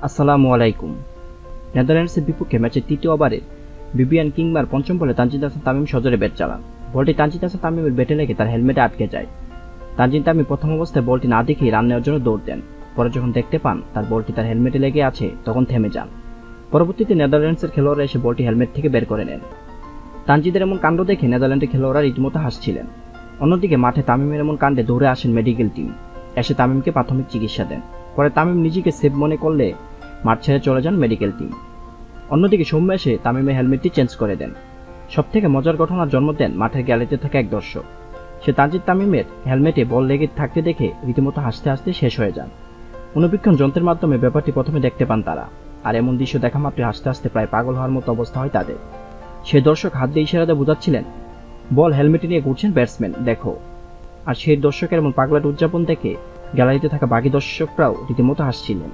আসসালামু আলাইকুম। নেদারল্যান্ডসের বিপক্ষে ম্যাচের তৃতীয় ওভারে বিবিয়ান কিংবার পঞ্চম বলে তানজিদ হাসান তামিম সজোরে ব্যাট চালান। বলটি তানজিদ হাসান তামিমের ব্যাটে লেগে তার হেলমেটে আটকে যায়। তানজিদ তামিম প্রথম অবস্থায় বলটি না দেখেই রান নেওয়ার জন্য দৌড় দেন। পরে যখন দেখতে পান তার বলটি তার হেলমেটে লেগে আছে, তখন থেমে যান। পরবর্তীতে নেদারল্যান্ডসের খেলোয়াড়রা এসে বলটি হেলমেট থেকে বের করে নেন। তানজিদের এমন কাণ্ড দেখে নেদারল্যান্ডের খেলোয়াড়রা রীতিমতো হাসছিলেন। অন্যদিকে মাঠে তামিমের এমন কাণ্ডে দৌড়ে আসেন মেডিকেল টিম, এসে তামিমকে প্রাথমিক চিকিৎসা দেন। পরে তামিম নিজেকে সেভ মনে করলে মাঠ ছেড়ে চলে যান মেডিকেল টিম। অন্যদিকে সৌম্য এসে তামিমের হেলমেটটি চেঞ্জ করে দেন। সবথেকে মজার ঘটনার জন্ম দেন মাঠের গ্যালারিতে থাকা এক দর্শক। সে তানজিদ তামিমের হেলমেটে বল লেগে থাকতে দেখে রীতিমতো হাসতে হাসতে শেষ হয়ে যান। অনুবীক্ষণ যন্ত্রের মাধ্যমে ব্যাপারটি প্রথমে দেখতে পান তারা, আর এমন দৃশ্য দেখা মাত্রই হাসতে হাসতে প্রায় পাগল হওয়ার মতো অবস্থা হয় তাদের। সেই দর্শক হাত দিয়ে ইশারাতে বোঝাচ্ছিলেন, বল হেলমেটে নিয়ে ঘুরছেন ব্যাটসম্যান, দেখো। আর সেই দর্শকের এমন পাগলাট উদযাপন দেখে গ্যালারিতে থাকা বাকি দর্শকরাও রীতিমতো হাসছিলেন।